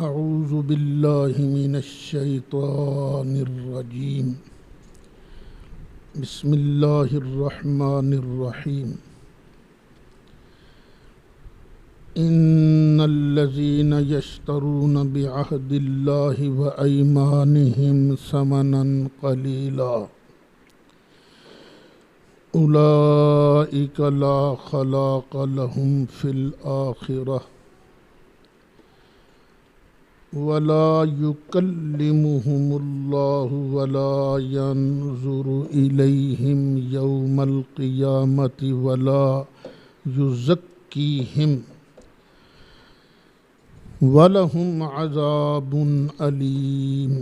اعوذ باللہ من الشیطان الرجیم بسم اللہ الرحمن الرحیم ان الذین یشترون بعہد اللہ وایمانہم ثمنا قلیلا اولئک لا خلاق لهم فی الآخرہ ولا يكلمهم الله ولا ينظر إليهم يوم القيامة ولا يزكيهم ولهم عذاب أليم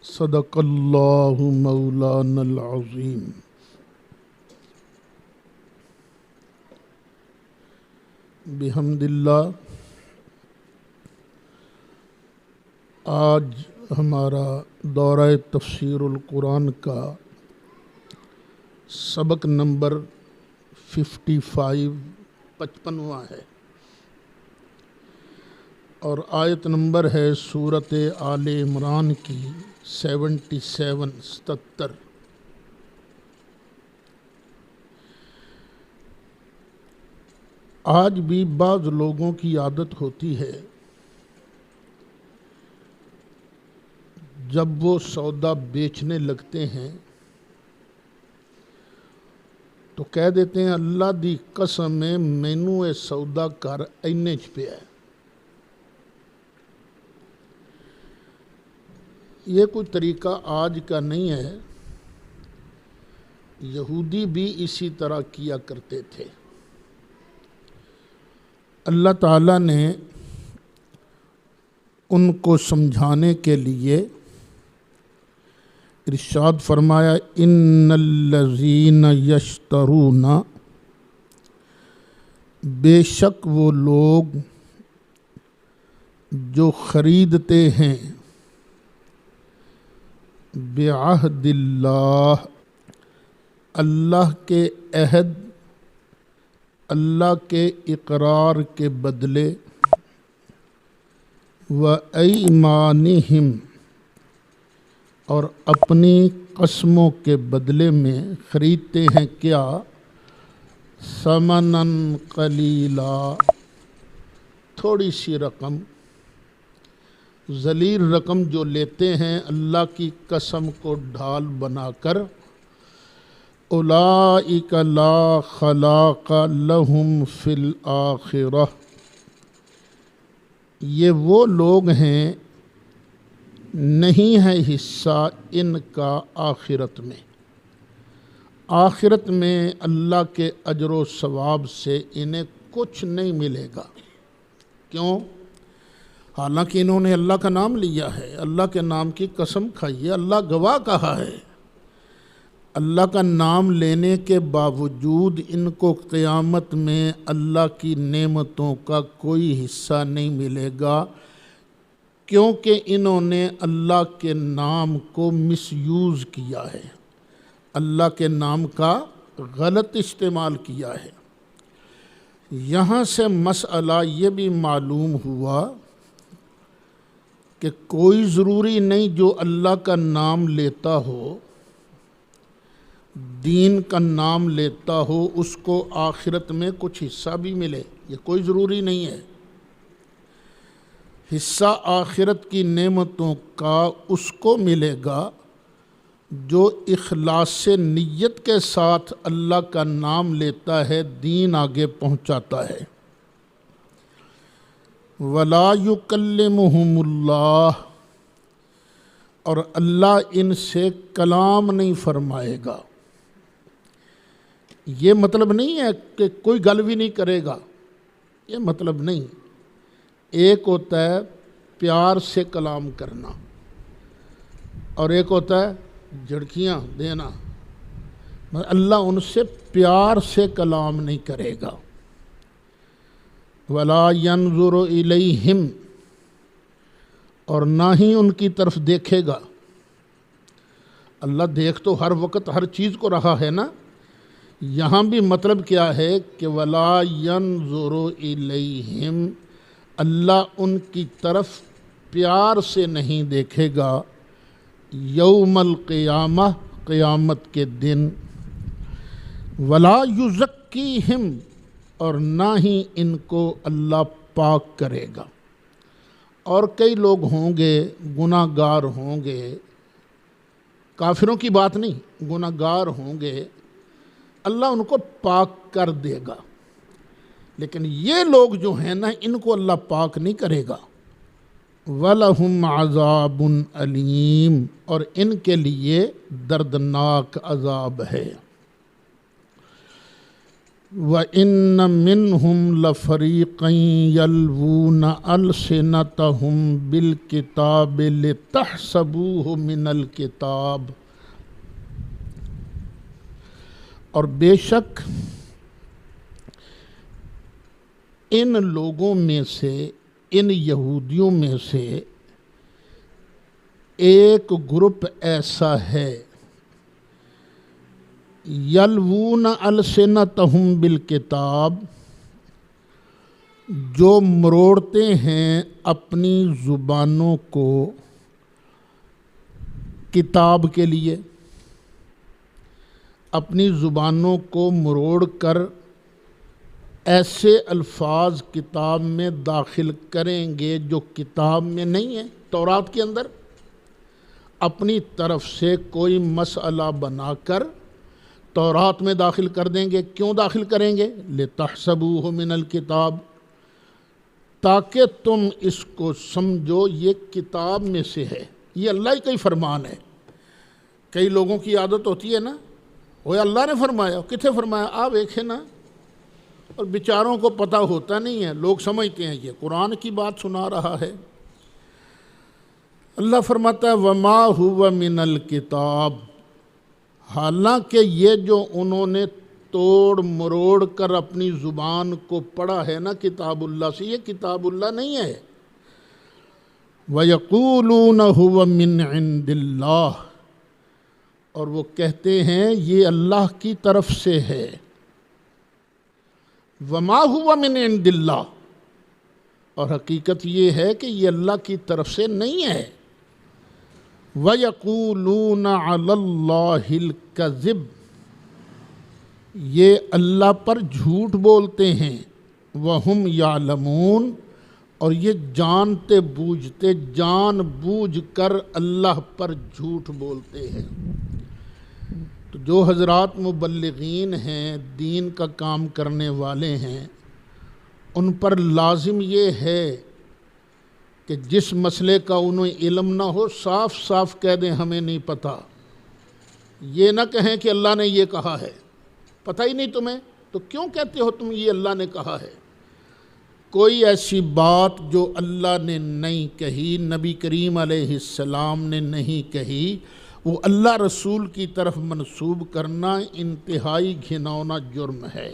صدق الله مولانا العظيم۔ بحمد اللہ آج ہمارا دورہ تفسیر القرآن کا سبق نمبر 55واں ہے اور آیت نمبر ہے سورۃ آل عمران کی 77۔ آج بھی بعض لوگوں کی عادت ہوتی ہے جب وہ سودا بیچنے لگتے ہیں تو کہہ دیتے ہیں اللہ دی قسم ہے مینوں اے سودا کر اینے چ پیا ہے۔ یہ کوئی طریقہ آج کا نہیں ہے، یہودی بھی اسی طرح کیا کرتے تھے۔ اللہ تعالیٰ نے ان کو سمجھانے کے لیے ارشاد فرمایا ان الذین یشترون، بے شک وہ لوگ جو خریدتے ہیں بعہد اللہ، اللہ کے عہد، اللہ کے اقرار کے بدلے، وَأَيْمَانِهِمْ، اور اپنی قسموں کے بدلے میں خریدتے ہیں کیا؟ ثمناً قلیلا، تھوڑی سی رقم، ذلیل رقم جو لیتے ہیں اللہ کی قسم کو ڈھال بنا کر۔ اولئک لا خلاق لہم فی الآخرہ، یہ وہ لوگ ہیں نہیں ہے حصہ ان کا آخرت میں، آخرت میں اللہ کے اجر و ثواب سے انہیں کچھ نہیں ملے گا۔ کیوں؟ حالانکہ انہوں نے اللہ کا نام لیا ہے، اللہ کے نام کی قسم کھائی ہے، اللہ گواہ کہا ہے، اللہ کا نام لینے کے باوجود ان کو قیامت میں اللہ کی نعمتوں کا کوئی حصہ نہیں ملے گا، کیونکہ انہوں نے اللہ کے نام کو مس یوز کیا ہے، اللہ کے نام کا غلط استعمال کیا ہے۔ یہاں سے مسئلہ یہ بھی معلوم ہوا کہ کوئی ضروری نہیں جو اللہ کا نام لیتا ہو، دین کا نام لیتا ہو، اس کو آخرت میں کچھ حصہ بھی ملے، یہ کوئی ضروری نہیں ہے۔ حصہ آخرت کی نعمتوں کا اس کو ملے گا جو اخلاص سے نیت کے ساتھ اللہ کا نام لیتا ہے، دین آگے پہنچاتا ہے۔ وَلَا يُكَلِّمُهُمُ اللَّهُ، اور اللہ ان سے کلام نہیں فرمائے گا۔ یہ مطلب نہیں ہے کہ کوئی گل بھی نہیں کرے گا، یہ مطلب نہیں۔ ایک ہوتا ہے پیار سے کلام کرنا اور ایک ہوتا ہے جھڑکیاں دینا، اللہ ان سے پیار سے کلام نہیں کرے گا۔ وَلَا يَنظُرُ إِلَيْهِمْ، اور نہ ہی ان کی طرف دیکھے گا۔ اللہ دیکھ تو ہر وقت ہر چیز کو رہا ہے نا، یہاں بھی مطلب کیا ہے کہ وَلَا يَنظُرُ إِلَيْهِمْ، اللہ ان کی طرف پیار سے نہیں دیکھے گا یوم القیامہ، قیامت کے دن، ولا یزکیہم، اور نہ ہی ان کو اللہ پاک کرے گا۔ اور کئی لوگ ہوں گے گناہ گار ہوں گے، کافروں کی بات نہیں، گناہ گار ہوں گے، اللہ ان کو پاک کر دے گا، لیکن یہ لوگ جو ہیں نا ان کو اللہ پاک نہیں کرے گا۔ وَلَهُمْ عَذَابٌ أَلِيمٌ، اور ان کے لیے دردناک عذاب ہے۔ وَإِنَّ مِنْهُمْ لَفَرِيقًا يَلْوُونَ أَلْسِنَتَهُمْ بِالْكِتَابِ لِتَحْسَبُوهُ مِنَ الْكِتَابِ، اور بے شک ان لوگوں میں سے، ان یہودیوں میں سے ایک گروپ ایسا ہے، یلوون السنتہم بالکتاب، جو مروڑتے ہیں اپنی زبانوں کو کتاب کے لیے، اپنی زبانوں کو مروڑ کر ایسے الفاظ کتاب میں داخل کریں گے جو کتاب میں نہیں ہیں، تورات کے اندر اپنی طرف سے کوئی مسئلہ بنا کر تورات میں داخل کر دیں گے۔ کیوں داخل کریں گے؟ لِتَحْسَبُوهُ مِنَ الْكِتَابِ، تاکہ تم اس کو سمجھو یہ کتاب میں سے ہے، یہ اللہ کا ہی فرمان ہے۔ کئی لوگوں کی عادت ہوتی ہے نا، وہ اللہ نے فرمایا، کتنے فرمایا آپ دیکھیں نا، اور بیچاروں کو پتہ ہوتا نہیں ہے، لوگ سمجھتے ہیں یہ قرآن کی بات سنا رہا ہے۔ اللہ فرماتا ہے وَمَا هُوَ مِنَ الْكِتَابِ، حالانکہ یہ جو انہوں نے توڑ مروڑ کر اپنی زبان کو پڑھا ہے نا کتاب اللہ سے، یہ کتاب اللہ نہیں ہے۔ وَيَقُولُونَ هُوَ مِنْ عِنْدِ اللَّهِ، اور وہ کہتے ہیں یہ اللہ کی طرف سے ہے۔ وَمَا هُوَ مِنْ عِنْدِ اللَّهِ، اور حقیقت یہ ہے کہ یہ اللہ کی طرف سے نہیں ہے۔ وَيَقُولُونَ عَلَى اللَّهِ الْكَذِبَ، یہ اللہ پر جھوٹ بولتے ہیں۔ وَهُمْ يَعْلَمُونَ، اور یہ جانتے بوجھتے، جان بوجھ کر اللہ پر جھوٹ بولتے ہیں۔ تو جو حضرات مبلغین ہیں، دین کا کام کرنے والے ہیں، ان پر لازم یہ ہے کہ جس مسئلے کا انہیں علم نہ ہو صاف صاف کہہ دیں ہمیں نہیں پتہ، یہ نہ کہیں کہ اللہ نے یہ کہا ہے، پتہ ہی نہیں تمہیں تو کیوں کہتے ہو تم یہ اللہ نے کہا ہے۔ کوئی ایسی بات جو اللہ نے نہیں کہی، نبی کریم علیہ السلام نے نہیں کہی، وہ اللہ رسول کی طرف منسوب کرنا انتہائی گھناؤنا جرم ہے۔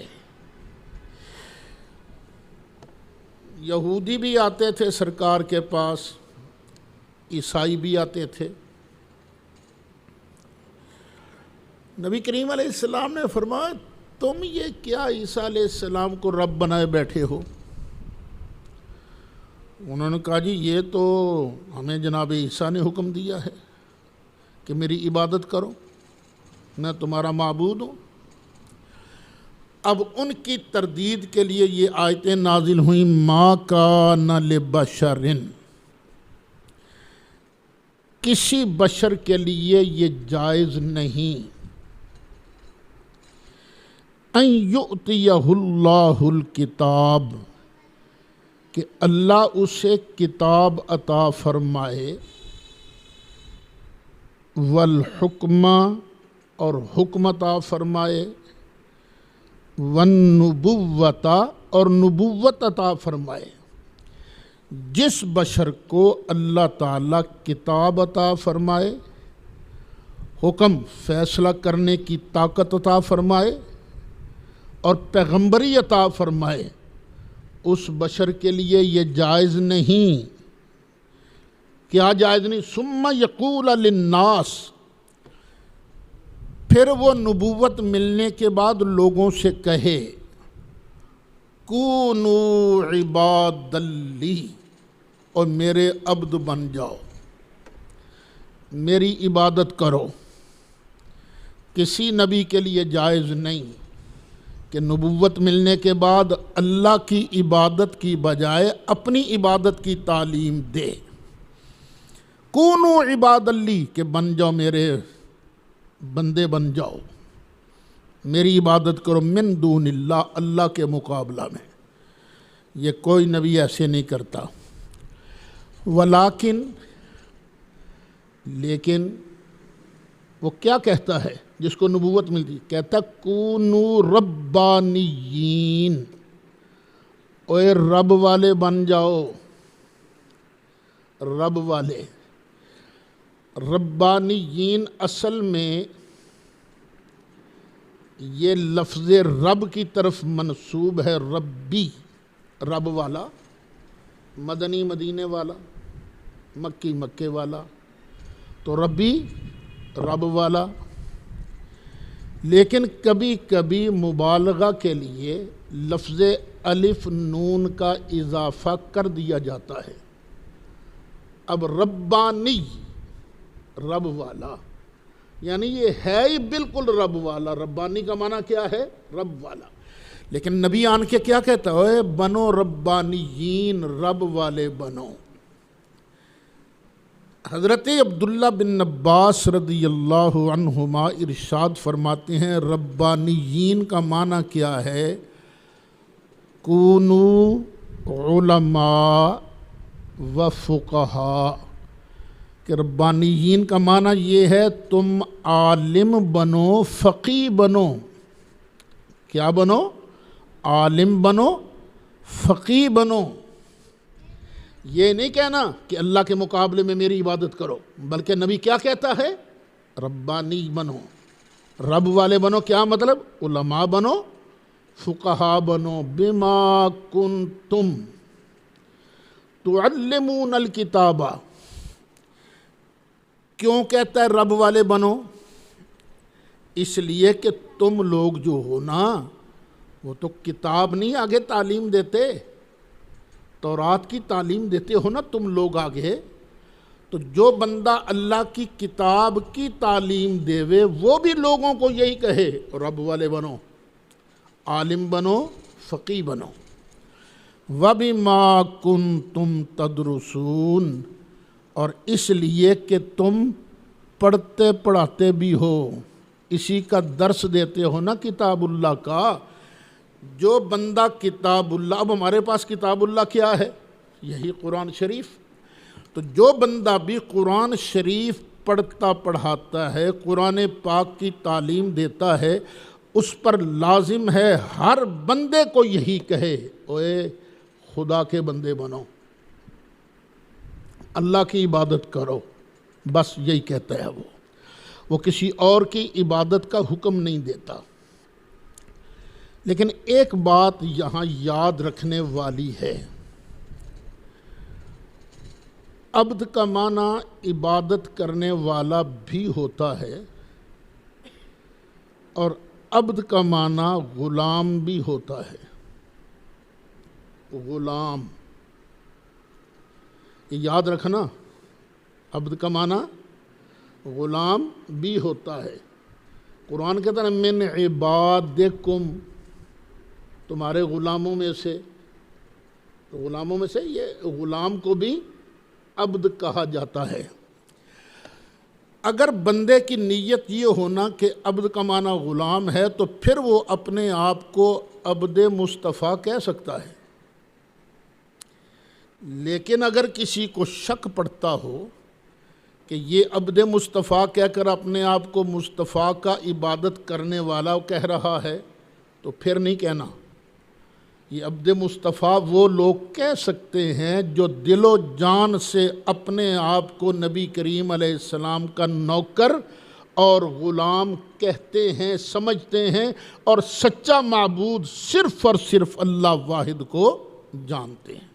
یہودی بھی آتے تھے سرکار کے پاس، عیسائی بھی آتے تھے۔ نبی کریم علیہ السلام نے فرمایا تم یہ کیا عیسیٰ علیہ السلام کو رب بنائے بیٹھے ہو؟ انہوں نے کہا جی یہ تو ہمیں جناب عیسیٰ نے حکم دیا ہے کہ میری عبادت کرو، میں تمہارا معبود ہوں۔ اب ان کی تردید کے لیے یہ آیتیں نازل ہوئیں، ما کان لبشر، کسی بشر کے لیے یہ جائز نہیں، ان یؤتیہ اللہ الکتاب، کہ اللہ اسے کتاب عطا فرمائے، والحکم، اور حکم عطا فرمائے، والنبوۃ، اور نبوت عطا فرمائے۔ جس بشر کو اللہ تعالیٰ کتاب عطا فرمائے، حکم فیصلہ کرنے کی طاقت عطا فرمائے، اور پیغمبری عطا فرمائے، اس بشر کے لیے یہ جائز نہیں۔ کیا جائز نہیں؟ ثم یقول للناس، پھر وہ نبوت ملنے کے بعد لوگوں سے کہے، کونو عباد لی، اور میرے عبد بن جاؤ، میری عبادت کرو۔ کسی نبی کے لیے جائز نہیں کہ نبوت ملنے کے بعد اللہ کی عبادت کی بجائے اپنی عبادت کی تعلیم دے۔ کونو عباد لی، کہ بن جاؤ میرے بندے بن جاؤ، میری عبادت کرو، من دون اللہ، اللہ کے مقابلہ میں۔ یہ کوئی نبی ایسے نہیں کرتا۔ لیکن وہ کیا کہتا ہے جس کو نبوت ملتی؟ کہتا کونو ربانیین، اوے رب والے بن جاؤ، رب والے۔ ربانیین اصل میں یہ لفظ رب کی طرف منسوب ہے، ربی، رب والا، مدنی مدینے والا، مکی مکے والا، تو ربی رب والا۔ لیکن کبھی کبھی مبالغہ کے لیے لفظ الف نون کا اضافہ کر دیا جاتا ہے۔ اب ربانی، رب والا، یعنی یہ ہے ہی بالکل رب والا۔ ربانی کا معنی کیا ہے؟ رب والا۔ لیکن نبی آن کے کیا کہتا ہے؟ بنو ربانیین، رب والے بنو۔ حضرت عبداللہ بن عباس رضی اللہ عنہما ارشاد فرماتے ہیں ربانیین کا معنی کیا ہے؟ کونو علماء و فقہاء، کہ ربانیین کا معنی یہ ہے تم عالم بنو، فقیہ بنو۔ کیا بنو؟ عالم بنو، فقیہ بنو۔ یہ نہیں کہنا کہ اللہ کے مقابلے میں میری عبادت کرو، بلکہ نبی کیا کہتا ہے؟ ربانی بنو، رب والے بنو۔ کیا مطلب؟ علماء بنو، فقہاء بنو، بما کنتم تعلمون الکتاب۔ کیوں کہتا ہے رب والے بنو؟ اس لیے کہ تم لوگ جو ہو نا، وہ تو کتاب نہیں آگے تعلیم دیتے، تورات کی تعلیم دیتے ہو نا تم لوگ آگے۔ تو جو بندہ اللہ کی کتاب کی تعلیم دے وہ بھی لوگوں کو یہی کہے رب والے بنو، عالم بنو، فقیہ بنو۔ وَبِمَا كُنْتُمْ تَدْرُسُونَ، اور اس لیے کہ تم پڑھتے پڑھاتے بھی ہو، اسی کا درس دیتے ہو نا کتاب اللہ کا۔ جو بندہ کتاب اللہ، اب ہمارے پاس کتاب اللہ کیا ہے؟ یہی قرآن شریف۔ تو جو بندہ بھی قرآن شریف پڑھتا پڑھاتا ہے، قرآن پاک کی تعلیم دیتا ہے، اس پر لازم ہے ہر بندے کو یہی کہے اوے خدا کے بندے بنو، اللہ کی عبادت کرو، بس یہی کہتا ہے وہ کسی اور کی عبادت کا حکم نہیں دیتا۔ لیکن ایک بات یہاں یاد رکھنے والی ہے، عبد کا معنی عبادت کرنے والا بھی ہوتا ہے، اور عبد کا معنی غلام بھی ہوتا ہے۔ غلام، یہ یاد رکھنا، عبد کا معنی غلام بھی ہوتا ہے۔ قرآن کہتا ہے من عبادکم، تمہارے غلاموں میں سے، غلاموں میں سے یہ غلام کو بھی عبد کہا جاتا ہے۔ اگر بندے کی نیت یہ ہونا کہ عبد کا معنی غلام ہے تو پھر وہ اپنے آپ کو عبد مصطفیٰ کہہ سکتا ہے۔ لیکن اگر کسی کو شک پڑتا ہو کہ یہ عبد مصطفیٰ کہہ کر اپنے آپ کو مصطفیٰ کا عبادت کرنے والا کہہ رہا ہے تو پھر نہیں کہنا۔ یہ عبد مصطفیٰ وہ لوگ کہہ سکتے ہیں جو دل و جان سے اپنے آپ کو نبی کریم علیہ السلام کا نوکر اور غلام کہتے ہیں، سمجھتے ہیں، اور سچا معبود صرف اور صرف اللہ واحد کو جانتے ہیں۔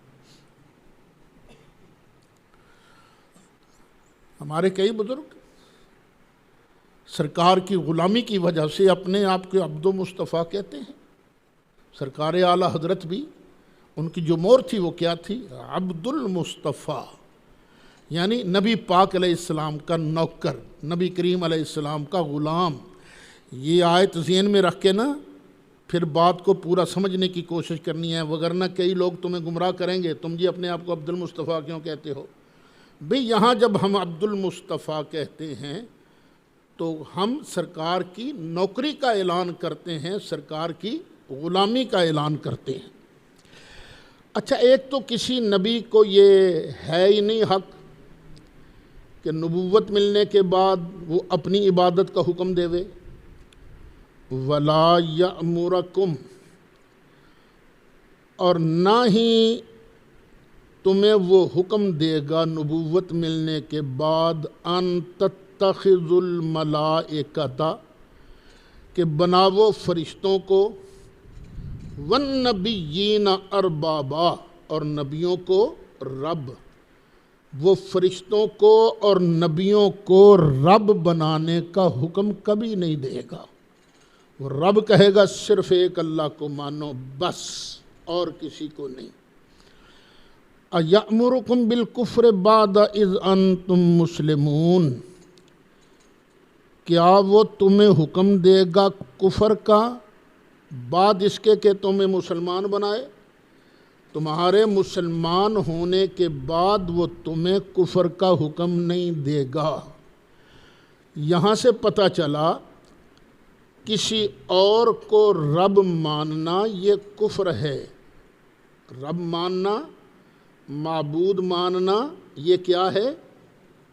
ہمارے کئی بزرگ سرکار کی غلامی کی وجہ سے اپنے آپ کو عبد و مصطفیٰ کہتے ہیں، سرکار اعلیٰ حضرت بھی ان کی جو مور تھی وہ کیا تھی؟ عبد المصطفیٰ، یعنی نبی پاک علیہ السلام کا نوکر، نبی کریم علیہ السلام کا غلام۔ یہ آیت ذہن میں رکھ کے نا پھر بات کو پورا سمجھنے کی کوشش کرنی ہے، وگرنہ کئی لوگ تمہیں گمراہ کریں گے، تم جی اپنے آپ کو عبد المصطفیٰ کیوں کہتے ہو؟ بھئی یہاں جب ہم عبد المصطفیٰ کہتے ہیں تو ہم سرکار کی نوکری کا اعلان کرتے ہیں، سرکار کی غلامی کا اعلان کرتے ہیں۔ اچھا، ایک تو کسی نبی کو یہ ہے ہی نہیں حق کہ نبوت ملنے کے بعد وہ اپنی عبادت کا حکم دے وے، وَلَا يَأْمُرَكُمْ، اور نہ ہی تمہیں وہ حکم دے گا نبوت ملنے کے بعد ان تتخذوا الملائکۃ، کہ بناو فرشتوں کو، والنبیین اربابا، اور نبیوں کو رب۔ وہ فرشتوں کو اور نبیوں کو رب بنانے کا حکم کبھی نہیں دے گا۔ وہ رب کہے گا صرف ایک اللہ کو مانو بس، اور کسی کو نہیں۔ اَیَأْمُرُکُم بِالْکُفْرِ بَعْدَ اِذْ أَنْتُم مُسْلِمُونَ، کیا وہ تمہیں حکم دے گا کفر کا بعد اس کے کہ تمہیں مسلمان بنائے؟ تمہارے مسلمان ہونے کے بعد وہ تمہیں کفر کا حکم نہیں دے گا۔ یہاں سے پتہ چلا کسی اور کو رب ماننا یہ کفر ہے۔ رب ماننا، معبود ماننا، یہ کیا ہے؟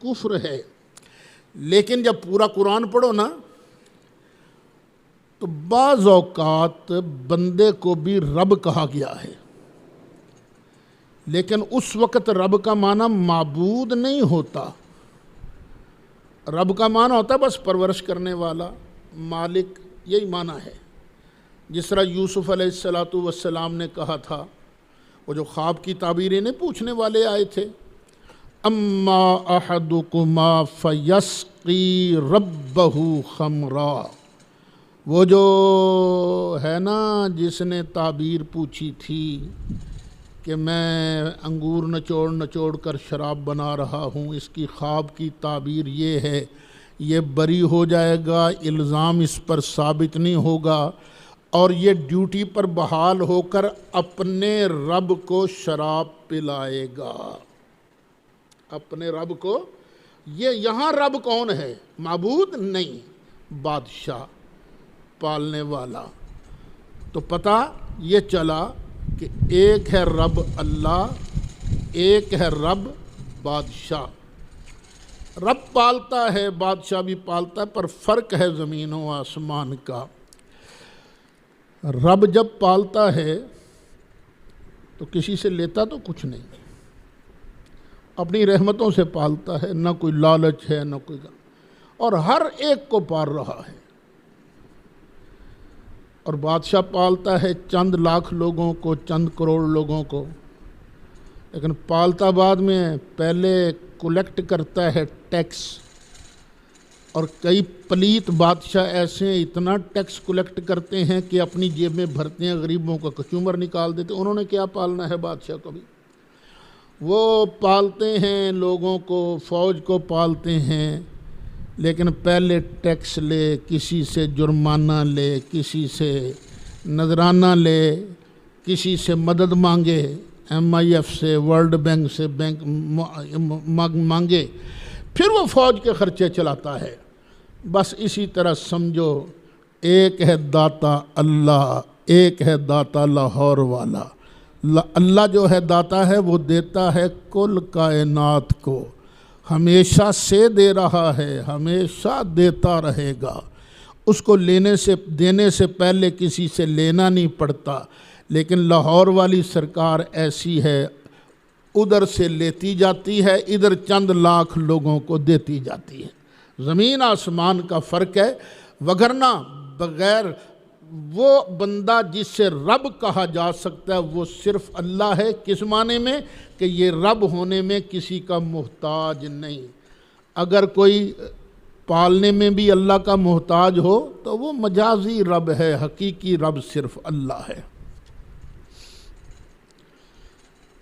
کفر ہے۔ لیکن جب پورا قرآن پڑھو نا تو بعض اوقات بندے کو بھی رب کہا گیا ہے، لیکن اس وقت رب کا معنی معبود نہیں ہوتا۔ رب کا معنی ہوتا بس پرورش کرنے والا، مالک، یہی معنی ہے۔ جس طرح یوسف علیہ السلام نے کہا تھا، وہ جو خواب کی تعبیریں نہیں پوچھنے والے آئے تھے، اما احدکما فیسقی ربہ خمرا، وہ جو ہے نا جس نے تعبیر پوچھی تھی کہ میں انگور نچوڑ نچوڑ کر شراب بنا رہا ہوں، اس کی خواب کی تعبیر یہ ہے، یہ بری ہو جائے گا، الزام اس پر ثابت نہیں ہوگا، اور یہ ڈیوٹی پر بحال ہو کر اپنے رب کو شراب پلائے گا۔ اپنے رب کو، یہ یہاں رب کون ہے؟ معبود نہیں، بادشاہ، پالنے والا۔ تو پتہ یہ چلا کہ ایک ہے رب اللہ، ایک ہے رب بادشاہ۔ رب پالتا ہے، بادشاہ بھی پالتا ہے، پر فرق ہے زمین و آسمان کا۔ رب جب پالتا ہے تو کسی سے لیتا تو کچھ نہیں، اپنی رحمتوں سے پالتا ہے، نہ کوئی لالچ ہے نہ کوئی، اور ہر ایک کو پال رہا ہے۔ اور بادشاہ پالتا ہے چند لاکھ لوگوں کو، چند کروڑ لوگوں کو، لیکن پالتا بعد میں پہلے کلیکٹ کرتا ہے ٹیکس۔ اور کئی پلیت بادشاہ ایسے ہیں اتنا ٹیکس کلیکٹ کرتے ہیں کہ اپنی جیب میں بھرتے ہیں، غریبوں کا کچومر نکال دیتے۔ انہوں نے کیا پالنا ہے بادشاہ کو بھی؟ وہ پالتے ہیں لوگوں کو، فوج کو پالتے ہیں، لیکن پہلے ٹیکس لے، کسی سے جرمانہ لے، کسی سے نذرانہ لے، کسی سے مدد مانگے، MIF سے، ورلڈ بینک سے بینک مانگے، پھر وہ فوج کے خرچے چلاتا ہے۔ بس اسی طرح سمجھو ایک ہے داتا اللہ، ایک ہے داتا لاہور والا۔ اللہ جو ہے داتا ہے، وہ دیتا ہے کل کائنات کو، ہمیشہ سے دے رہا ہے، ہمیشہ دیتا رہے گا۔ اس کو دینے سے پہلے کسی سے لینا نہیں پڑتا، لیکن لاہور والی سرکار ایسی ہے، ادھر سے لیتی جاتی ہے، ادھر چند لاکھ لوگوں کو دیتی جاتی ہے۔ زمین آسمان کا فرق ہے، وگرنہ بغیر وہ بندہ جس سے رب کہا جا سکتا ہے وہ صرف اللہ ہے۔ کس معنی میں؟ کہ یہ رب ہونے میں کسی کا محتاج نہیں۔ اگر کوئی پالنے میں بھی اللہ کا محتاج ہو تو وہ مجازی رب ہے، حقیقی رب صرف اللہ ہے۔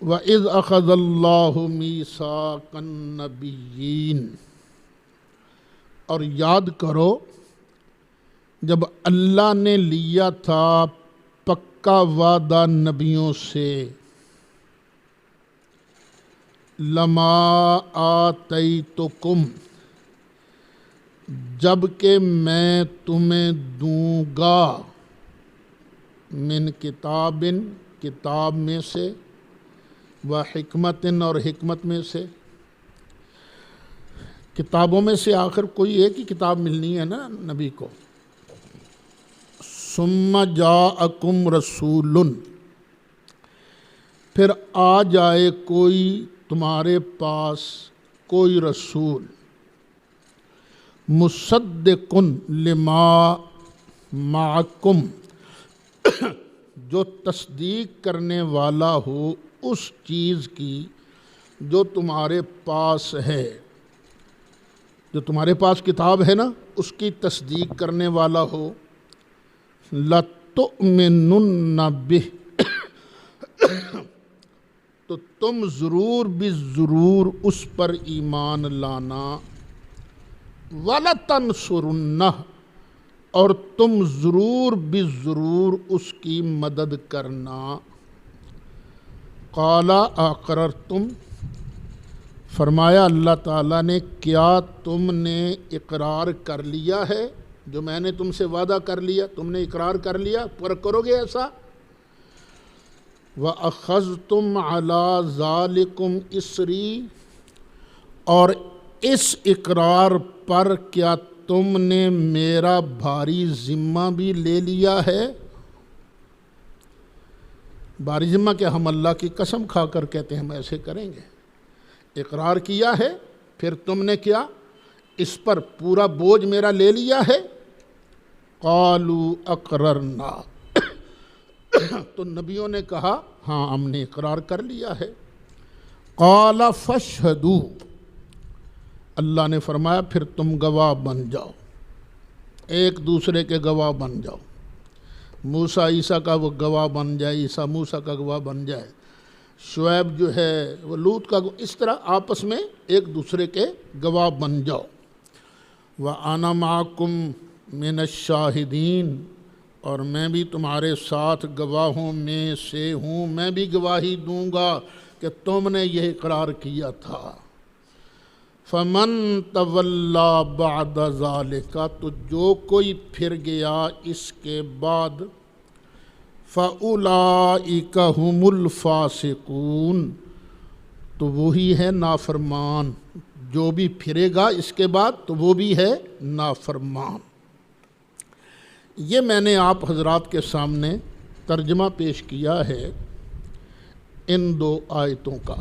وَإِذْ أَخَذَ اللَّهُ مِيثَاقَ النَّبِيِّينَ، اور یاد کرو جب اللہ نے لیا تھا پکا وعدہ نبیوں سے، لما آتیتکم، جب کہ میں تمہیں دوں گا، من کتاب، کتاب میں سے، و حکمت، اور حکمت میں سے۔ کتابوں میں سے آخر کوئی ایک ہی کتاب ملنی ہے نا نبی کو۔ ثم جاءکم رسول، پھر آ جائے کوئی تمہارے پاس کوئی رسول، مصدق لما معکم، جو تصدیق کرنے والا ہو اس چیز کی جو تمہارے پاس ہے، جو تمہارے پاس کتاب ہے نا اس کی تصدیق کرنے والا ہو۔ لَتُؤْمِنُنَّ بِهِ، تو تم ضرور بھی ضرور اس پر ایمان لانا، وَلَتَنْصُرُنَّهُ، اور تم ضرور بھی ضرور اس کی مدد کرنا۔ قَالَ أَقْرَرْتُمْ، فرمایا اللہ تعالیٰ نے کیا تم نے اقرار کر لیا ہے؟ جو میں نے تم سے وعدہ کر لیا تم نے اقرار کر لیا، پر کرو گے ایسا؟ وَأَخَذْتُمْ عَلَىٰ ذَلِكُمْ إِصْرِي، اور اس اقرار پر کیا تم نے میرا بھاری ذمہ بھی لے لیا ہے؟ بھاری ذمہ کہ ہم اللہ کی قسم کھا کر کہتے ہیں ہم ایسے کریں گے۔ اقرار کیا ہے، پھر تم نے کیا اس پر پورا بوجھ میرا لے لیا ہے؟ قالوا اقررنا، تو نبیوں نے کہا ہاں ہم نے اقرار کر لیا ہے۔ قال فاشہدوا، اللہ نے فرمایا پھر تم گواہ بن جاؤ، ایک دوسرے کے گواہ بن جاؤ۔ موسیٰ عیسیٰ کا وہ گواہ بن جائے، عیسیٰ موسیٰ کا گواہ بن جائے، شعیب جو ہے وہ لوط کا، اس طرح آپس میں ایک دوسرے کے گواہ بن جاؤ۔ وَأَنَا مَعَكُمْ مِنَ الشَّاهِدِينَ، اور میں بھی تمہارے ساتھ گواہوں میں سے ہوں، میں بھی گواہی دوں گا کہ تم نے یہ اقرار کیا تھا۔ فَمَن تَوَلَّىٰ بَعْدَ ذَلِكَ، تو جو کوئی پھر گیا اس کے بعد، فَأُولَٰئِكَ هُمُ الْفَاسِقُونَ، تو وہی ہے نافرمان۔ جو بھی پھرے گا اس کے بعد تو وہ بھی ہے نافرمان۔ یہ میں نے آپ حضرات کے سامنے ترجمہ پیش کیا ہے ان دو آیتوں کا۔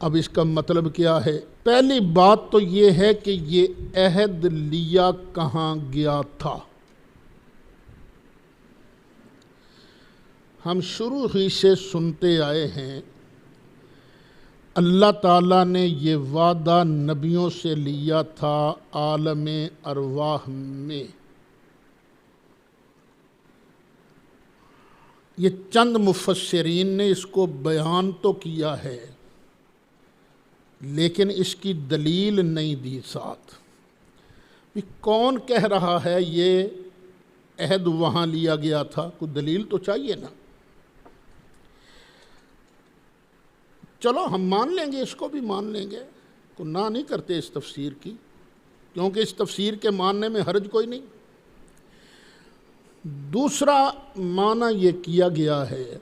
اب اس کا مطلب کیا ہے؟ پہلی بات تو یہ ہے کہ یہ عہد لیا کہاں گیا تھا۔ ہم شروع ہی سے سنتے آئے ہیں اللہ تعالیٰ نے یہ وعدہ نبیوں سے لیا تھا عالم ارواح میں۔ یہ چند مفسرین نے اس کو بیان تو کیا ہے لیکن اس کی دلیل نہیں دی ساتھ۔ کون کہہ رہا ہے یہ عہد وہاں لیا گیا تھا؟ کوئی دلیل تو چاہیے نا۔ چلو ہم مان لیں گے، اس کو بھی مان لیں گے، کوئی نہ نہیں کرتے اس تفسیر کی، کیونکہ اس تفسیر کے ماننے میں حرج کوئی نہیں۔ دوسرا معنی یہ کیا گیا ہے،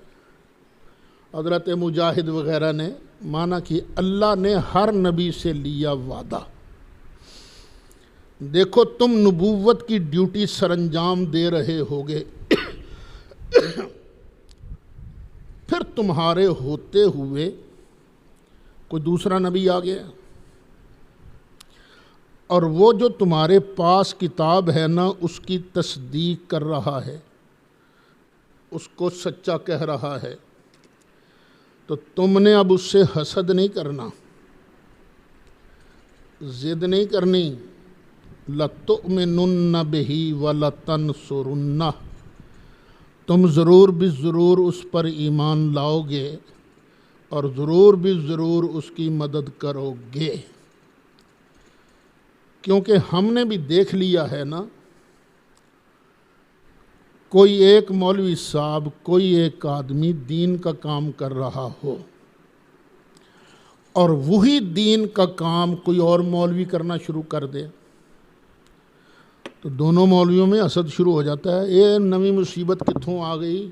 حضرت مجاہد وغیرہ نے معنی کہ اللہ نے ہر نبی سے لیا وعدہ۔ دیکھو تم نبوت کی ڈیوٹی سر انجام دے رہے ہوگے، پھر تمہارے ہوتے ہوئے کوئی دوسرا نبی آ گیا، اور وہ جو تمہارے پاس کتاب ہے نا اس کی تصدیق کر رہا ہے، اس کو سچا کہہ رہا ہے، تو تم نے اب اس سے حسد نہیں کرنا، ضد نہیں کرنی۔ لَتُؤْمِنُنَّ بِهِ وَلَتَنْصُرُنَّهُ، تم ضرور بھی ضرور اس پر ایمان لاؤ گے اور ضرور بھی ضرور اس کی مدد کرو گے، کیونکہ ہم نے بھی دیکھ لیا ہے نا، کوئی ایک مولوی صاحب، کوئی ایک آدمی دین کا کام کر رہا ہو اور وہی دین کا کام کوئی اور مولوی کرنا شروع کر دے تو دونوں مولویوں میں حسد شروع ہو جاتا ہے۔ یہ نویں مصیبت کتھوں آ گئی،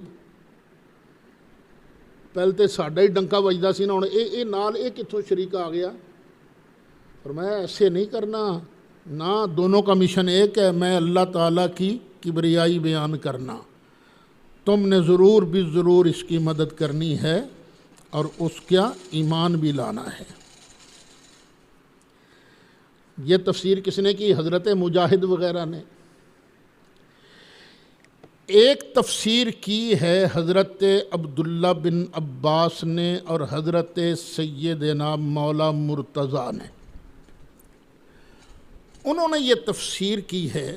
پہلے تو ساڈا ہی ڈنکا بجدا سی نا، ہن اے نال اے کتھوں شریک آ گیا۔ فرمایا ایسے نہیں کرنا، نہ دونوں کا مشن ایک ہے، میں اللہ تعالیٰ کی کبریائی بیان کرنا، تم نے ضرور بھی ضرور اس کی مدد کرنی ہے اور اس کا ایمان بھی لانا ہے۔ یہ تفسیر کس نے کی؟ حضرت مجاہد وغیرہ نے۔ ایک تفسیر کی ہے حضرت عبداللہ بن عباس نے اور حضرت سیدنا مولا مرتضیٰ نے۔ انہوں نے یہ تفسیر کی ہے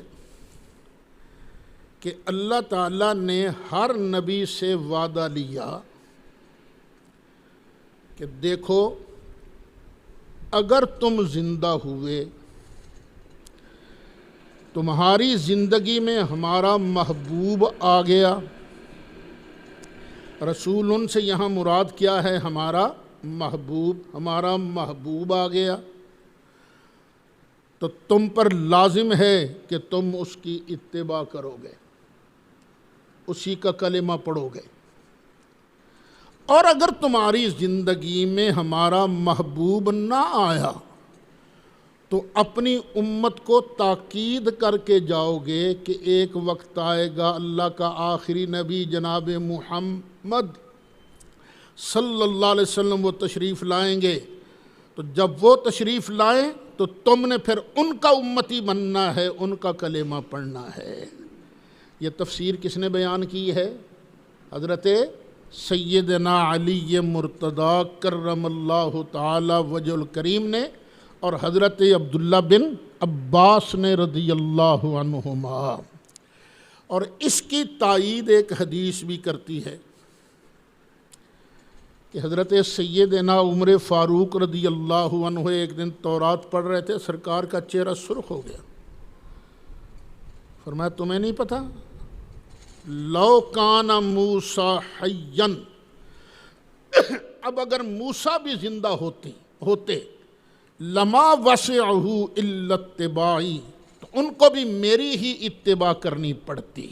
کہ اللہ تعالیٰ نے ہر نبی سے وعدہ لیا کہ دیکھو اگر تم زندہ ہوئے، تمہاری زندگی میں ہمارا محبوب آ گیا، رسول ان سے یہاں مراد کیا ہے؟ ہمارا محبوب آ گیا، تو تم پر لازم ہے کہ تم اس کی اتباع کرو گے، اسی کا کلمہ پڑھو گے۔ اور اگر تمہاری زندگی میں ہمارا محبوب نہ آیا تو اپنی امت کو تاکید کر کے جاؤ گے کہ ایک وقت آئے گا اللہ کا آخری نبی جناب محمد صلی اللہ علیہ وسلم وہ تشریف لائیں گے، تو جب وہ تشریف لائیں تو تم نے پھر ان کا امتی بننا ہے، ان کا کلمہ پڑھنا ہے۔ یہ تفسیر کس نے بیان کی ہے؟ حضرت سیدنا علی مرتضیٰ کرم اللہ تعالی وجہ الکریم نے اور حضرت عبداللہ بن عباس نے رضی اللہ عنہما۔ اور اس کی تائید ایک حدیث بھی کرتی ہے کہ حضرت سیدنا عمر فاروق رضی اللہ عنہ ایک دن تورات پڑھ رہے تھے، سرکار کا چہرہ سرخ ہو گیا۔ فرمایا تمہیں نہیں پتہ؟ لو کان موسیٰ حیا، اب اگر موسیٰ بھی زندہ ہوتے لما وسعہ الا اتباعی، تو ان کو بھی میری ہی اتباع کرنی پڑتی۔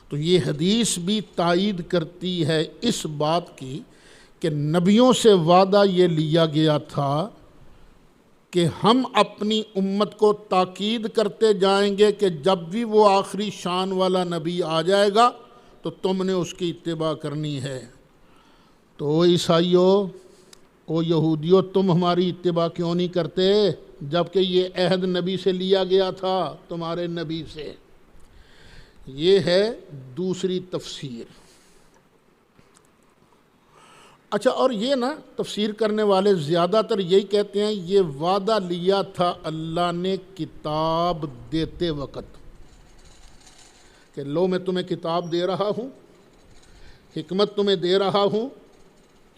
تو یہ حدیث بھی تائید کرتی ہے اس بات کی کہ نبیوں سے وعدہ یہ لیا گیا تھا کہ ہم اپنی امت کو تاکید کرتے جائیں گے کہ جب بھی وہ آخری شان والا نبی آ جائے گا تو تم نے اس کی اتباع کرنی ہے۔ تو او عیسائیوں، او یہودیوں، تم ہماری اتباع کیوں نہیں کرتے جبکہ یہ عہد نبی سے لیا گیا تھا، تمہارے نبی سے؟ یہ ہے دوسری تفسیر۔ اچھا، اور یہ نا تفسیر کرنے والے زیادہ تر یہی کہتے ہیں یہ وعدہ لیا تھا اللہ نے کتاب دیتے وقت کہ لو میں تمہیں کتاب دے رہا ہوں، حکمت تمہیں دے رہا ہوں،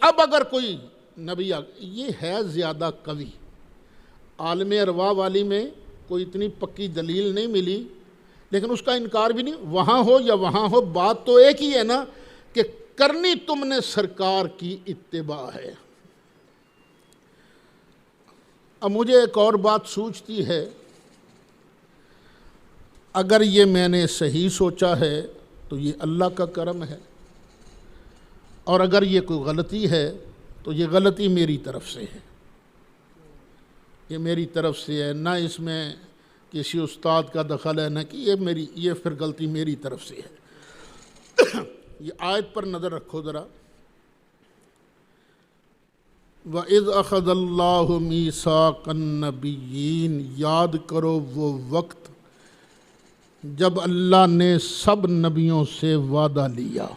اب اگر کوئی نبی یہ ہے زیادہ قوی۔ عالم ارواح والی میں کوئی اتنی پکی دلیل نہیں ملی، لیکن اس کا انکار بھی نہیں، وہاں ہو یا وہاں ہو بات تو ایک ہی ہے نا کہ کرنی تم نے سرکار کی اتباع ہے۔ اب مجھے ایک اور بات سوچتی ہے، اگر یہ میں نے صحیح سوچا ہے تو یہ اللہ کا کرم ہے، اور اگر یہ کوئی غلطی ہے تو یہ غلطی میری طرف سے ہے، یہ میری طرف سے ہے، نہ اس میں کسی استاد کا دخل ہے، نہ کہ یہ پھر غلطی میری طرف سے ہے۔ یہ آیت پر نظر رکھو ذرا، وَإِذْ أَخَذَ اللَّهُ مِيثَاقَ النَّبِيِّينَ، یاد کرو وہ وقت جب اللہ نے سب نبیوں سے وعدہ لیا۔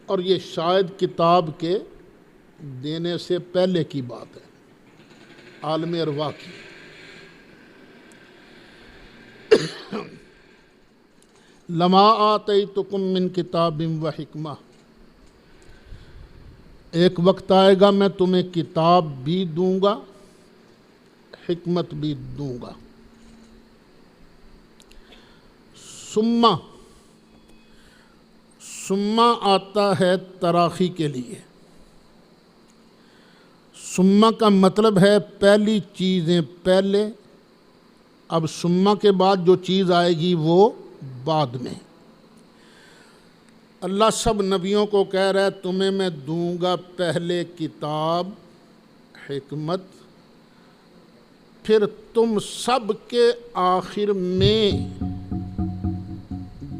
اور یہ شاید کتاب کے دینے سے پہلے کی بات ہے، عالم ارواح کی۔ لما آتیتکم من کتاب و حکمہ، ایک وقت آئے گا میں تمہیں کتاب بھی دوں گا، حکمت بھی دوں گا۔ ثم آتا ہے تراخی کے لیے۔ ثم کا مطلب ہے پہلی چیزیں پہلے، اب ثم کے بعد جو چیز آئے گی وہ بعد میں۔ اللہ سب نبیوں کو کہہ رہا ہے تمہیں میں دوں گا پہلے کتاب، حکمت، پھر تم سب کے آخر میں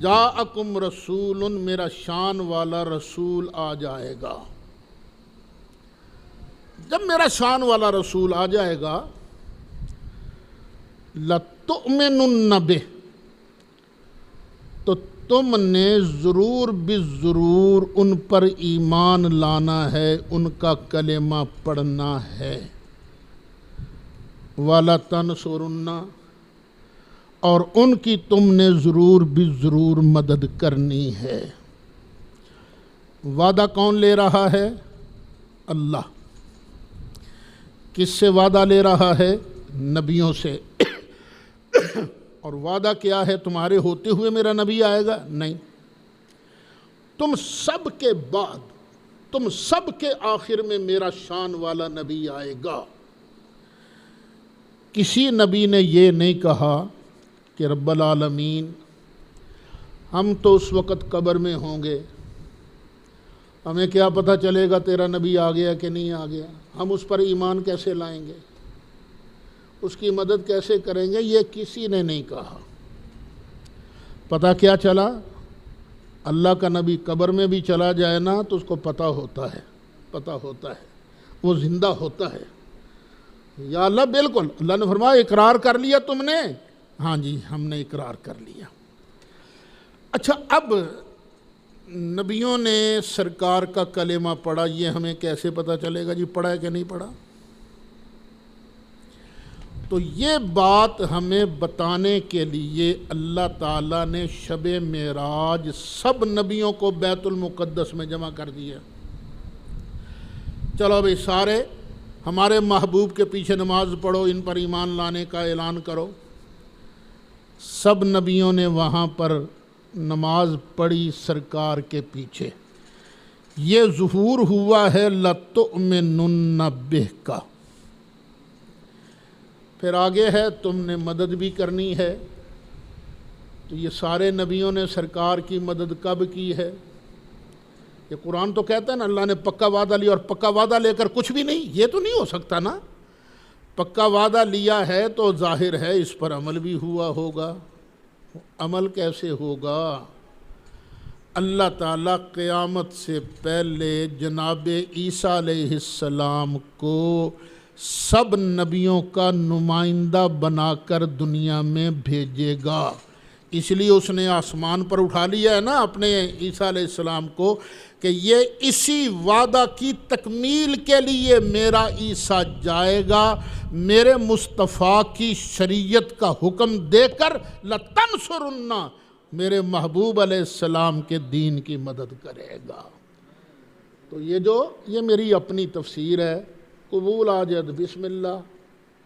جاءکم رسول، میرا شان والا رسول آ جائے گا۔ جب میرا شان والا رسول آ جائے گا لَتُؤْمِنُنَّ بِهِ، تو تم نے ضرور بالضرور ان پر ایمان لانا ہے، ان کا کلمہ پڑھنا ہے۔ وَلَتَنْصُرُنَّ، اور ان کی تم نے ضرور بالضرور مدد کرنی ہے۔ وعدہ کون لے رہا ہے؟ اللہ۔ کس سے وعدہ لے رہا ہے؟ نبیوں سے۔ اور وعدہ کیا ہے؟ تمہارے ہوتے ہوئے میرا نبی آئے گا؟ نہیں، تم سب کے بعد، تم سب کے آخر میں میرا شان والا نبی آئے گا۔ کسی نبی نے یہ نہیں کہا کہ رب العالمین ہم تو اس وقت قبر میں ہوں گے، ہمیں کیا پتہ چلے گا تیرا نبی آ گیا کہ نہیں آ گیا، ہم اس پر ایمان کیسے لائیں گے، اس کی مدد کیسے کریں گے؟ یہ کسی نے نہیں کہا۔ پتہ کیا چلا؟ اللہ کا نبی قبر میں بھی چلا جائے نا تو اس کو پتہ ہوتا ہے، وہ زندہ ہوتا ہے۔ یا اللہ بالکل، اللہ نے فرمایا اقرار کر لیا تم نے؟ ہاں جی ہم نے اقرار کر لیا۔ اچھا، اب نبیوں نے سرکار کا کلمہ پڑھا، یہ ہمیں کیسے پتہ چلے گا جی پڑھا ہے کہ نہیں پڑھا؟ تو یہ بات ہمیں بتانے کے لیے اللہ تعالیٰ نے شب معراج سب نبیوں کو بیت المقدس میں جمع کر دیا۔ چلو بھئی سارے ہمارے محبوب کے پیچھے نماز پڑھو، ان پر ایمان لانے کا اعلان کرو۔ سب نبیوں نے وہاں پر نماز پڑھی سرکار کے پیچھے۔ یہ ظہور ہوا ہے لَتُؤْمِنُنَّ بِهِ کا۔ پھر آگے ہے تم نے مدد بھی کرنی ہے۔ تو یہ سارے نبیوں نے سرکار کی مدد کب کی ہے؟ یہ قرآن تو کہتا ہے نا اللہ نے پکا وعدہ لیا، اور پکا وعدہ لے کر کچھ بھی نہیں، یہ تو نہیں ہو سکتا نا۔ پکا وعدہ لیا ہے تو ظاہر ہے اس پر عمل بھی ہوا ہوگا۔ عمل کیسے ہوگا؟ اللہ تعالیٰ قیامت سے پہلے جناب عیسیٰ علیہ السلام کو سب نبیوں کا نمائندہ بنا کر دنیا میں بھیجے گا۔ اس لیے اس نے آسمان پر اٹھا لیا ہے نا اپنے عیسیٰ علیہ السلام کو، کہ یہ اسی وعدہ کی تکمیل کے لیے میرا عیسیٰ جائے گا، میرے مصطفیٰ کی شریعت کا حکم دے کر لَتَنْصُرُنَّ، میرے محبوب علیہ السلام کے دین کی مدد کرے گا۔ تو یہ میری اپنی تفسیر ہے، قبول آ جائے بسم اللہ،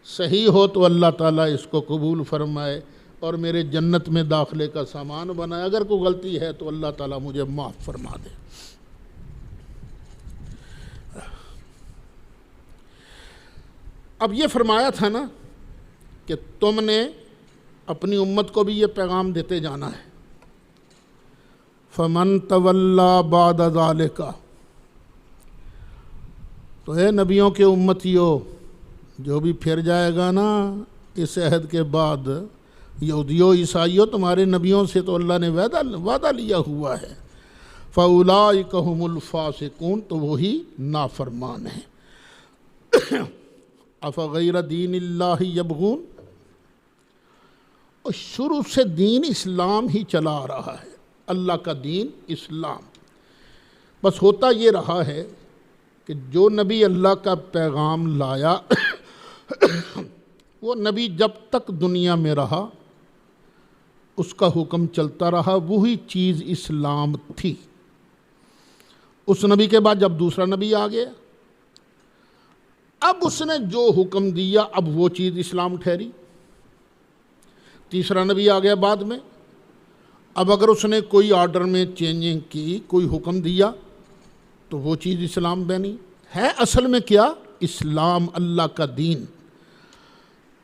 صحیح ہو تو اللہ تعالیٰ اس کو قبول فرمائے اور میرے جنت میں داخلے کا سامان بنائے، اگر کوئی غلطی ہے تو اللہ تعالیٰ مجھے معاف فرما دے۔ اب یہ فرمایا تھا نا کہ تم نے اپنی امت کو بھی یہ پیغام دیتے جانا ہے۔ فَمَن تَوَلَّى بَعْدَ ذَلِكَ، تو اے نبیوں کے امتیوں، جو بھی پھر جائے گا نا اس عہد کے بعد، یہودیوں عیسائیوں، تمہارے نبیوں سے تو اللہ نے وعدہ لیا ہوا ہے۔ فَأُولَئِكَ هُمُ الْفَاسِقُونَ، تو وہی نافرمان ہیں۔ افغیر دین اللہ یبغون، اور شروع سے دین اسلام ہی چلا آ رہا ہے، اللہ کا دین اسلام۔ بس ہوتا یہ رہا ہے کہ جو نبی اللہ کا پیغام لایا وہ نبی جب تک دنیا میں رہا اس کا حکم چلتا رہا، وہی چیز اسلام تھی۔ اس نبی کے بعد جب دوسرا نبی آ گیا، اب اس نے جو حکم دیا اب وہ چیز اسلام ٹھہری۔ تیسرا نبی آ گیا بعد میں، اب اگر اس نے کوئی آرڈر میں چینجنگ کی، کوئی حکم دیا تو وہ چیز اسلام بنی۔ ہے اصل میں کیا؟ اسلام، اللہ کا دین۔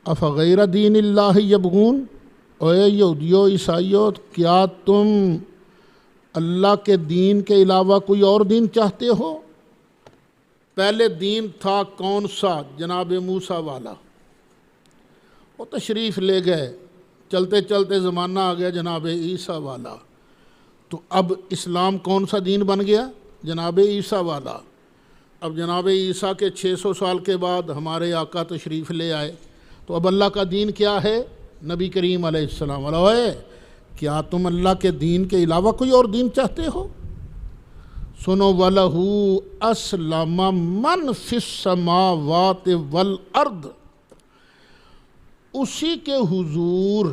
افغیر دین اللہ یبغون، اے یہودیو عیسائیو، کیا تم اللہ کے دین کے علاوہ کوئی اور دین چاہتے ہو؟ پہلے دین تھا کون سا؟ جناب موسیٰ والا، وہ تشریف لے گئے، چلتے چلتے زمانہ آ گیا جناب عیسیٰ والا، تو اب اسلام کون سا دین بن گیا؟ جناب عیسیٰ والا۔ اب جناب عیسیٰ کے 600 سال کے بعد ہمارے آقا تشریف لے آئے، تو اب اللہ کا دین کیا ہے؟ نبی کریم علیہ السلام علیہ، کیا تم اللہ کے دین کے علاوہ کوئی اور دین چاہتے ہو؟ سنو، وَلَهُ أَسْلَمَ مَنْ فِي السَّمَاوَاتِ وَالْأَرْضِ، اسی کے حضور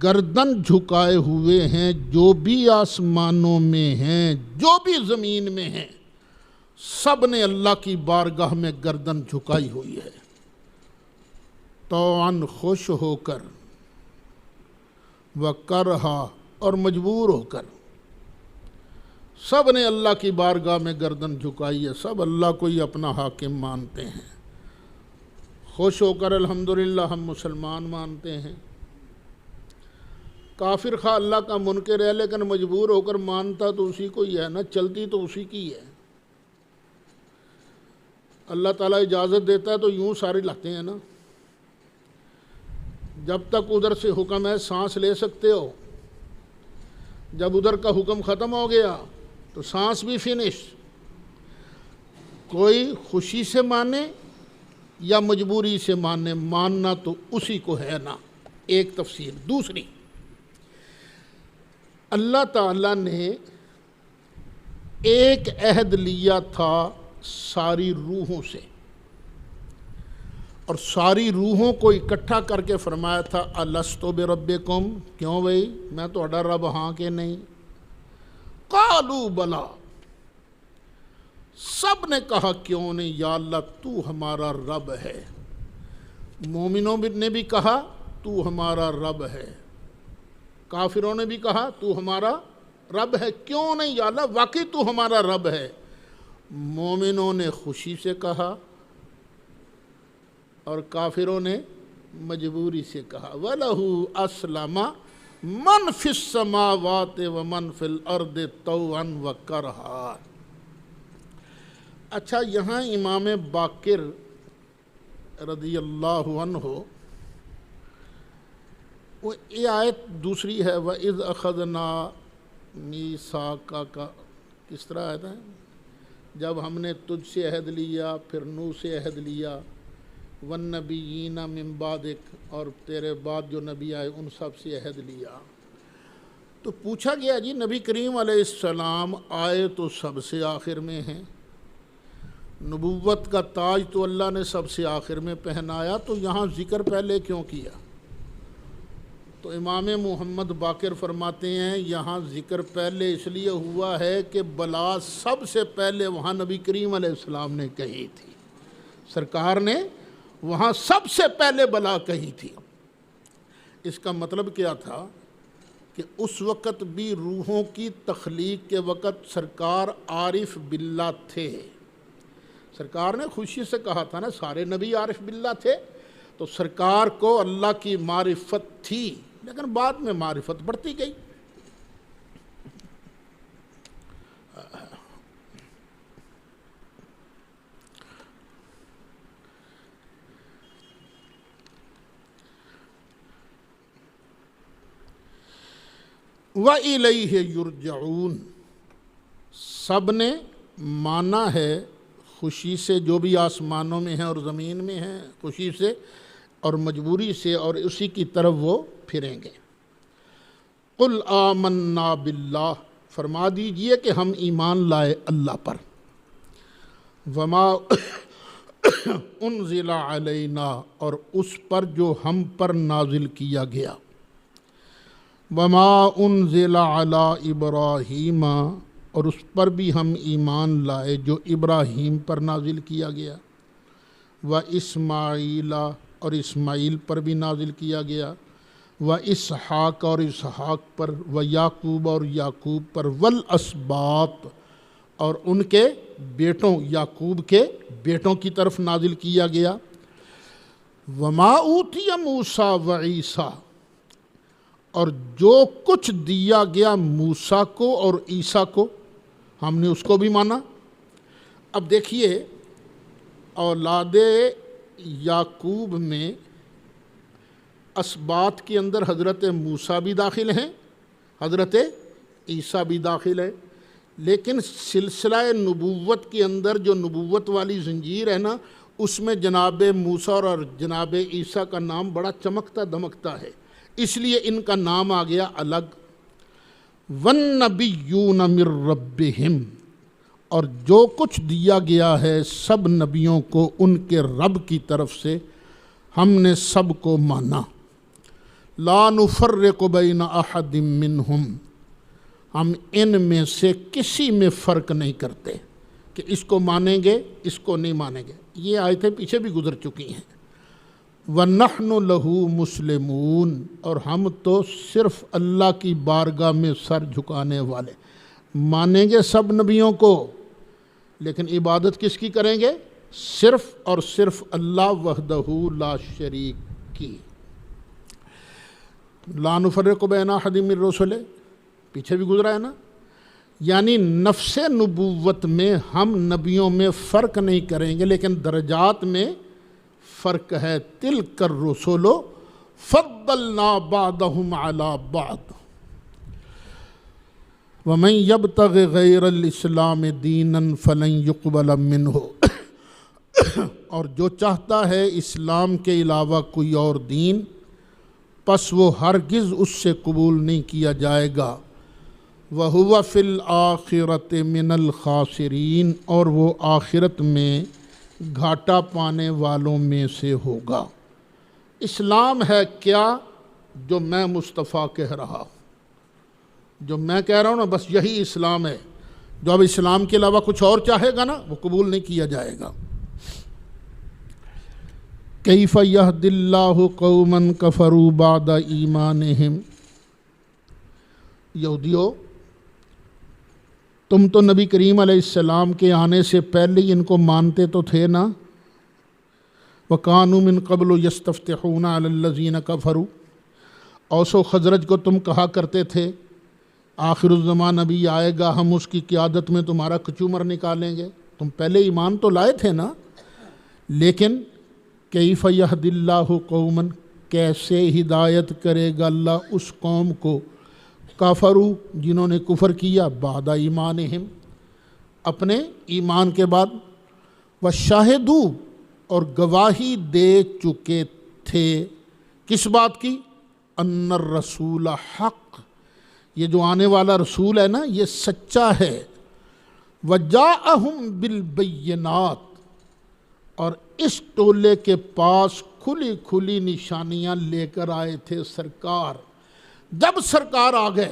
گردن جھکائے ہوئے ہیں جو بھی آسمانوں میں ہیں، جو بھی زمین میں ہیں، سب نے اللہ کی بارگاہ میں گردن جھکائی ہوئی ہے، طوعاً خوش ہو کر، وکرہا اور مجبور ہو کر، سب نے اللہ کی بارگاہ میں گردن جھکائی ہے، سب اللہ کو ہی اپنا حاکم مانتے ہیں۔ خوش ہو کر الحمدللہ ہم مسلمان مانتے ہیں۔ کافر خواہ اللہ کا منکر ہے لیکن مجبور ہو کر مانتا تو اسی کو ہی ہے نا، چلتی تو اسی کی ہے۔ اللہ تعالیٰ اجازت دیتا ہے تو یوں سارے لگتے ہیں نا، جب تک ادھر سے حکم ہے سانس لے سکتے ہو، جب ادھر کا حکم ختم ہو گیا تو سانس بھی فنش۔ کوئی خوشی سے مانے یا مجبوری سے مانے، ماننا تو اسی کو ہے نا، ایک تفسیر۔ دوسری، اللہ تعالیٰ نے ایک عہد لیا تھا ساری روحوں سے، اور ساری روحوں کو اکٹھا کر کے فرمایا تھا الستو بربکم، کیوں بھئی میں تہاڈا رب ہاں کہ نہیں؟ قالوا بلا، سب نے کہا کیوں نہیں یا اللہ تو ہمارا رب ہے۔ مومنوں نے بھی کہا تو ہمارا رب ہے، کافروں نے بھی کہا تو ہمارا رب ہے، کیوں نہیں یا اللہ واقعی تو ہمارا رب ہے۔ مومنوں نے خوشی سے کہا اور کافروں نے مجبوری سے کہا۔ وَلَهُ أَسْلَمَ مَنْ فِي السَّمَاوَاتِ وَمَنْ فِي الْأَرْضِ طَوْعًا وَكَرْهًا۔ اچھا، یہاں امام باقر رضی اللہ عنہ، یہ آیت دوسری ہے، وَإِذْ أَخَذْنَا مِيثَاقَكَ، کس طرح آیت ہے؟ جب ہم نے تجھ سے عہد لیا، پھر نوح سے عہد لیا، وَالنَّبِيِّينَ مِن بَعْدِكَ، اور تیرے بعد جو نبی آئے ان سب سے عہد لیا۔ تو پوچھا گیا جی نبی کریم علیہ السلام آئے تو سب سے آخر میں ہیں، نبوت کا تاج تو اللہ نے سب سے آخر میں پہنایا، تو یہاں ذکر پہلے کیوں کیا؟ تو امام محمد باقر فرماتے ہیں یہاں ذکر پہلے اس لیے ہوا ہے کہ بلا سب سے پہلے وہاں نبی کریم علیہ السلام نے کہی تھی، سرکار نے وہاں سب سے پہلے بلا کہی تھی۔ اس کا مطلب کیا تھا کہ اس وقت بھی روحوں کی تخلیق کے وقت سرکار عارف باللہ تھے۔ سرکار نے خوشی سے کہا تھا نا سارے نبی عارف باللہ تھے، تو سرکار کو اللہ کی معرفت تھی، لیکن بعد میں معرفت بڑھتی گئی۔ وَإِلَيْهِ يُرْجَعُونَ، سب نے مانا ہے خوشی سے، جو بھی آسمانوں میں ہیں اور زمین میں ہیں، خوشی سے اور مجبوری سے، اور اسی کی طرف وہ پھریں گے۔ قُلْ آمَنَّا بِاللَّهِ، فرما دیجئے کہ ہم ایمان لائے اللہ پر، وَمَا أُنزِلَ عَلَيْنَا، اور اس پر جو ہم پر نازل کیا گیا، وما انزل علی ابراہیم، اور اس پر بھی ہم ایمان لائے جو ابراہیم پر نازل کیا گیا، و اسماعیل، اور اسماعیل پر بھی نازل کیا گیا، و اسحاق، اور اسحاق پر، و یعقوب، اور یعقوب پر، والاسباط، اور ان کے بیٹوں، یعقوب کے بیٹوں کی طرف نازل کیا گیا، وما اوتی موسیٰ و عیسیٰ، اور جو کچھ دیا گیا موسیٰ کو اور عیسیٰ کو ہم نے اس کو بھی مانا۔ اب دیکھیے اولاد یعقوب میں اسباط کے اندر حضرت موسیٰ بھی داخل ہیں، حضرت عیسیٰ بھی داخل ہے، لیکن سلسلہ نبوت کے اندر جو نبوت والی زنجیر ہے نا، اس میں جناب موسیٰ اور جناب عیسیٰ کا نام بڑا چمکتا دمکتا ہے، اس لیے ان کا نام آ گیا الگ۔ وَالنَّبِيُّونَ مِن رَبِّهِمْ، اور جو کچھ دیا گیا ہے سب نبیوں کو ان کے رب کی طرف سے ہم نے سب کو مانا۔ لا نفرق بین احد منہم، ہم ان میں سے کسی میں فرق نہیں کرتے کہ اس کو مانیں گے اس کو نہیں مانیں گے، یہ آیتیں پیچھے بھی گزر چکی ہیں۔ وَنَحْنُ لَهُ مُسْلِمُونَ، اور ہم تو صرف اللہ کی بارگاہ میں سر جھکانے والے، مانیں گے سب نبیوں کو لیکن عبادت کس کی کریں گے؟ صرف اور صرف اللہ وحدہ لا شریک کی۔ لا نفرق بین احد من رسلہ، پیچھے بھی گزرا ہے نا، یعنی نفس نبوت میں ہم نبیوں میں فرق نہیں کریں گے لیکن درجات میں فرق ہے۔ تلک الرسل فضلنا بعضهم علی بعض ومن یبتغ غیر الاسلام دینا فلن یقبل منہ، اور جو چاہتا ہے اسلام کے علاوہ کوئی اور دین پس وہ ہرگز اس سے قبول نہیں کیا جائے گا۔ وَهُوَ فِي الْآخِرَةِ مِنَ الْخَاسِرِينَ، اور وہ آخرت میں گھاٹا پانے والوں میں سے ہوگا۔ اسلام ہے کیا؟ جو میں مصطفیٰ کہہ رہا ہوں، جو میں کہہ رہا ہوں نا، بس یہی اسلام ہے۔ جو اب اسلام کے علاوہ کچھ اور چاہے گا نا، وہ قبول نہیں کیا جائے گا۔ کیف یہدی اللہ قوما کفروا بعد ایمانہم، یہودیو تم تو نبی کریم علیہ السلام کے آنے سے پہلے ہی ان کو مانتے تو تھے نا۔ وَكَانُوا مِن قَبْلُ يَسْتَفْتِحُونَ عَلَى الَّذِينَ كَفَرُوا، اوس و خزرج کو تم کہا کرتے تھے آخر الزمان نبی آئے گا، ہم اس کی قیادت میں تمہارا کچومر نکالیں گے۔ تم پہلے ایمان تو لائے تھے نا، لیکن کیف یہدی اللہ قوما، کیسے ہدایت کرے گا اللہ اس قوم کو، کافروا جنہوں نے کفر کیا، بعد ایمانہم اپنے ایمان کے بعد، وشاہدوا اور گواہی دے چکے تھے کس بات کی؟ ان الرسول حق، یہ جو آنے والا رسول ہے نا یہ سچا ہے۔ وجاءہم بالبینات، اور اس ٹولے کے پاس کھلی کھلی نشانیاں لے کر آئے تھے سرکار۔ جب سرکار آ گئے،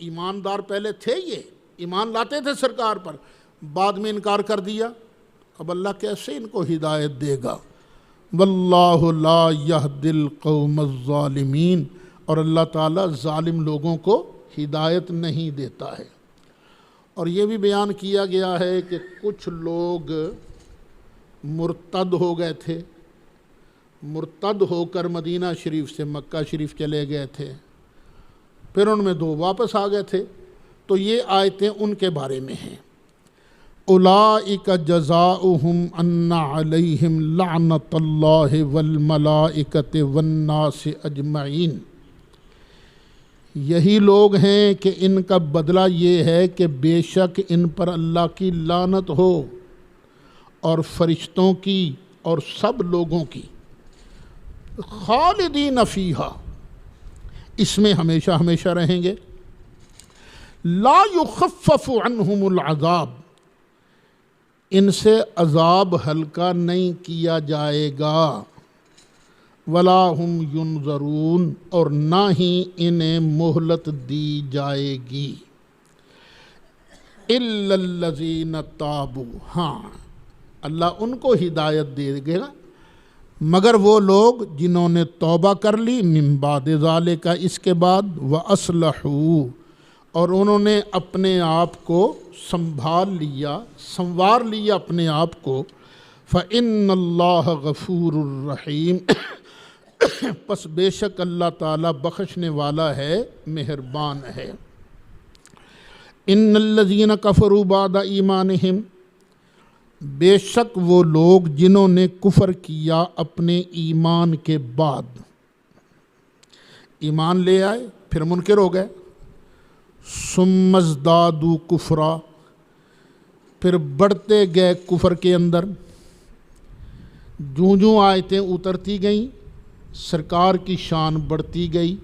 ایماندار پہلے تھے، یہ ایمان لاتے تھے سرکار پر، بعد میں انکار کر دیا، اب اللہ کیسے ان کو ہدایت دے گا؟ واللہ لا یہدی القوم الظالمین، اور اللہ تعالیٰ ظالم لوگوں کو ہدایت نہیں دیتا ہے۔ اور یہ بھی بیان کیا گیا ہے کہ کچھ لوگ مرتد ہو گئے تھے، مرتد ہو کر مدینہ شریف سے مکہ شریف چلے گئے تھے، پھر ان میں 2 واپس آ گئے تھے، تو یہ آیتیں ان کے بارے میں ہیں۔ اولئک جزاؤہم ان علیہم لعنت اللہ والملائکۃ والناس اجمعین، یہی لوگ ہیں کہ ان کا بدلہ یہ ہے کہ بے شک ان پر اللہ کی لعنت ہو، اور فرشتوں کی اور سب لوگوں کی، خالدین فیہا، اس میں ہمیشہ ہمیشہ رہیں گے، لا یخفف عنہم العذاب، ان سے عذاب ہلکا نہیں کیا جائے گا، ولا ہم ینظرون، اور نہ ہی انہیں مہلت دی جائے گی، الا الذین تابوا، ہاں اللہ ان کو ہدایت دے گا مگر وہ لوگ جنہوں نے توبہ کر لی، من بعد ذالک، اس کے بعد، واصلحوا، اور انہوں نے اپنے آپ کو سنبھال لیا، سنوار لیا اپنے آپ کو، فإن اللہ غفور الرحیم، پس بے شک اللہ تعالیٰ بخشنے والا ہے، مہربان ہے۔ ان الذین کفروا بعد ایمانہم، بے شک وہ لوگ جنہوں نے کفر کیا اپنے ایمان کے بعد، ایمان لے آئے پھر منکر ہو گئے، ثم ازدادوا کفرا، پھر بڑھتے گئے کفر کے اندر، جوں جوں آیتیں اترتی گئیں سرکار کی شان بڑھتی گئی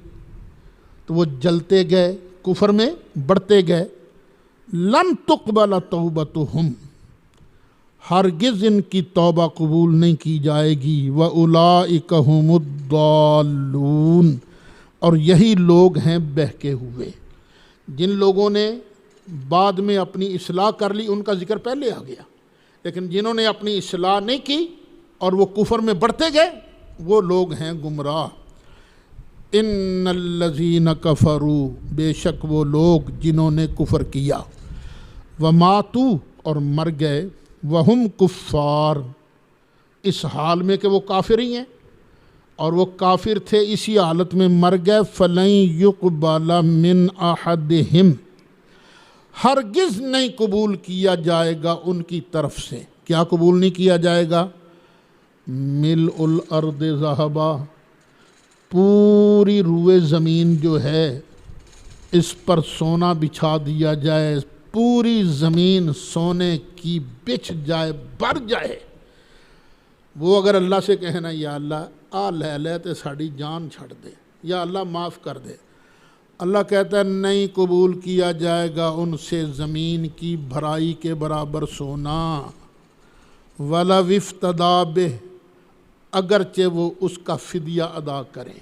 تو وہ جلتے گئے، کفر میں بڑھتے گئے، لن تقبل توبتہم، ہرگز ان کی توبہ قبول نہیں کی جائے گی، وَأُولَئِكَ هُمُ الضَّالُّونَ، اور یہی لوگ ہیں بہکے ہوئے۔ جن لوگوں نے بعد میں اپنی اصلاح کر لی ان کا ذکر پہلے آ گیا، لیکن جنہوں نے اپنی اصلاح نہیں کی اور وہ کفر میں بڑھتے گئے وہ لوگ ہیں گمراہ۔ ان الذین کفروا، بے شک وہ لوگ جنہوں نے کفر کیا، وماتوا، اور مر گئے، وہم کفار، اس حال میں کہ وہ کافر ہی ہیں، اور وہ کافر تھے اسی حالت میں مر گئے، فلن یقبل من احدہم، ہرگز نہیں قبول کیا جائے گا ان کی طرف سے، کیا قبول نہیں کیا جائے گا؟ ملء الارض ذہبا، پوری روئے زمین جو ہے اس پر سونا بچھا دیا جائے، پوری زمین سونے کی بچھ جائے، بھر جائے، وہ اگر اللہ سے کہنا یا اللہ آ لے لے تے ساڑی جان چھڑ دے، یا اللہ معاف کر دے، اللہ کہتا ہے نہیں قبول کیا جائے گا ان سے زمین کی بھرائی کے برابر سونا، وَلَوِ افْتَدَىٰ بِهِ، اگرچہ وہ اس کا فدیہ ادا کریں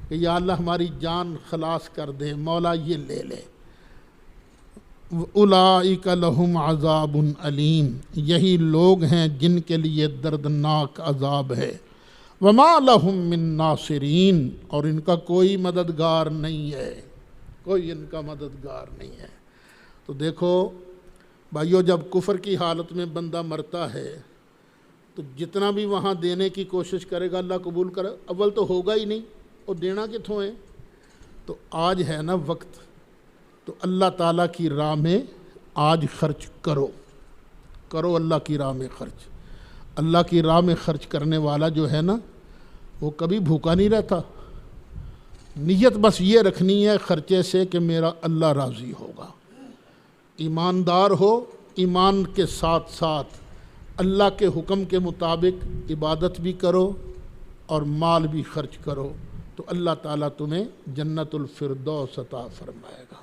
کہ یا اللہ ہماری جان خلاص کر دے، مولا یہ لے لے۔ اولئک لہم عذاب علیم، یہی لوگ ہیں جن کے لیے دردناک عذاب ہے، وما لہم من ناصرین، اور ان کا کوئی مددگار نہیں ہے، کوئی ان کا مددگار نہیں ہے۔ تو دیکھو بھائیو، جب کفر کی حالت میں بندہ مرتا ہے تو جتنا بھی وہاں دینے کی کوشش کرے گا اللہ قبول کرے، اول تو ہوگا ہی نہیں، اور دینا کتوں ہے؟ تو آج ہے نا وقت، تو اللہ تعالیٰ کی راہ میں آج خرچ کرو، کرو اللہ کی راہ میں خرچ۔ اللہ کی راہ میں خرچ کرنے والا جو ہے نا وہ کبھی بھوکا نہیں رہتا، نیت بس یہ رکھنی ہے خرچے سے کہ میرا اللہ راضی ہوگا، ایماندار ہو، ایمان کے ساتھ ساتھ اللہ کے حکم کے مطابق عبادت بھی کرو اور مال بھی خرچ کرو، تو اللہ تعالیٰ تمہیں جنت الفردوس عطا فرمائے گا۔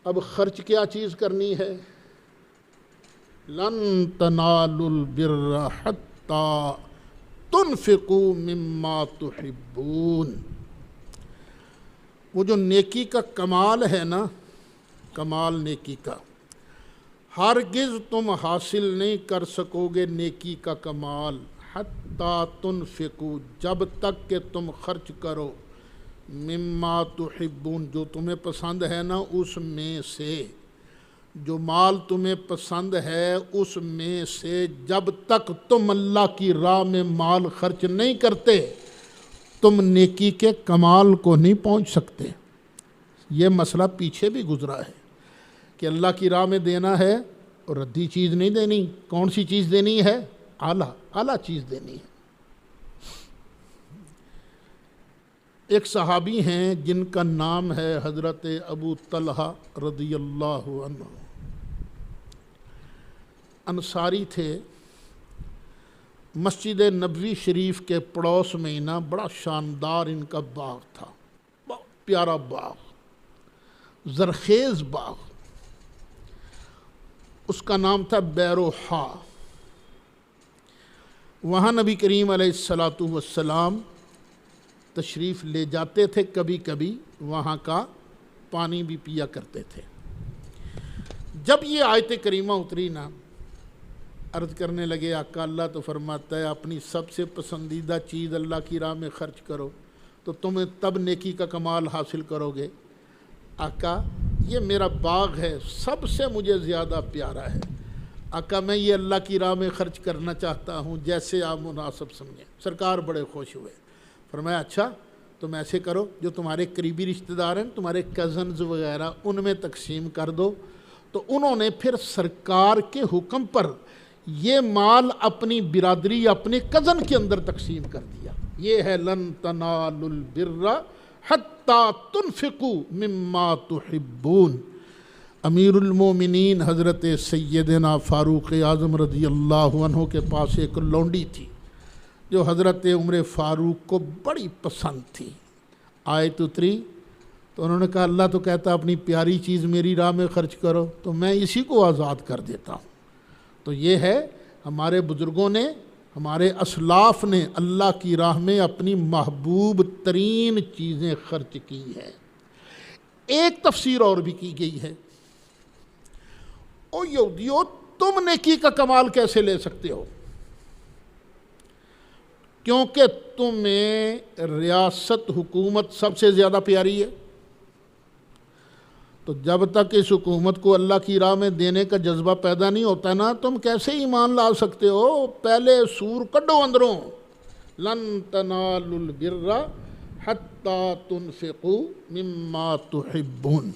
اب خرچ کیا چیز کرنی ہے؟ لن تنالوا البر حتی تنفقوا مما تحبون، وہ جو نیکی کا کمال ہے نا، کمال نیکی کا، ہرگز تم حاصل نہیں کر سکو گے نیکی کا کمال، حتی تنفقوا، جب تک کہ تم خرچ کرو، مما تحبون، جو تمہیں پسند ہے نا اس میں سے، جو مال تمہیں پسند ہے اس میں سے جب تک تم اللہ کی راہ میں مال خرچ نہیں کرتے تم نیکی کے کمال کو نہیں پہنچ سکتے۔ یہ مسئلہ پیچھے بھی گزرا ہے کہ اللہ کی راہ میں دینا ہے اور ردی چیز نہیں دینی۔ کون سی چیز دینی ہے؟ اعلیٰ چیز دینی ہے۔ ایک صحابی ہیں جن کا نام ہے حضرت ابو طلحہ رضی اللہ عنہ، انصاری تھے، مسجد نبوی شریف کے پڑوس میں نا بڑا شاندار ان کا باغ تھا، بہت پیارا باغ، زرخیز باغ، اس کا نام تھا بیروحا۔ وہاں نبی کریم علیہ الصلاۃ والسلام تشریف لے جاتے تھے، کبھی کبھی وہاں کا پانی بھی پیا کرتے تھے۔ جب یہ آیت کریمہ اتری نا، عرض کرنے لگے آقا اللہ تو فرماتا ہے اپنی سب سے پسندیدہ چیز اللہ کی راہ میں خرچ کرو تو تمہیں تب نیکی کا کمال حاصل کرو گے۔ آقا یہ میرا باغ ہے، سب سے مجھے زیادہ پیارا ہے، آقا میں یہ اللہ کی راہ میں خرچ کرنا چاہتا ہوں جیسے آپ مناسب سمجھیں۔ سرکار بڑے خوش ہوئے، فرمایا اچھا تم ایسے کرو، جو تمہارے قریبی رشتہ دار ہیں، تمہارے کزنز وغیرہ، ان میں تقسیم کر دو۔ تو انہوں نے پھر سرکار کے حکم پر یہ مال اپنی برادری، اپنے کزن کے اندر تقسیم کر دیا۔ یہ ہے لن تنالوا البر حتی تنفقوا مما تحبون۔ امیر المومنین حضرت سیدنا فاروق اعظم رضی اللہ عنہ کے پاس ایک لونڈی تھی جو حضرت عمر فاروق کو بڑی پسند تھی۔ آیت اتری تو انہوں نے کہا اللہ تو کہتا اپنی پیاری چیز میری راہ میں خرچ کرو، تو میں اسی کو آزاد کر دیتا ہوں۔ تو یہ ہے ہمارے بزرگوں نے، ہمارے اسلاف نے اللہ کی راہ میں اپنی محبوب ترین چیزیں خرچ کی ہیں۔ ایک تفسیر اور بھی کی گئی ہے، او یہودیو تم نیکی کا کمال کیسے لے سکتے ہو؟ کیونکہ تمہیں ریاست حکومت سب سے زیادہ پیاری ہے، تو جب تک اس حکومت کو اللہ کی راہ میں دینے کا جذبہ پیدا نہیں ہوتا نا، تم کیسے ایمان لا سکتے ہو؟ پہلے سور کڈو اندروں، لن تنالوا البر حتی تنفقوا مما تحبون۔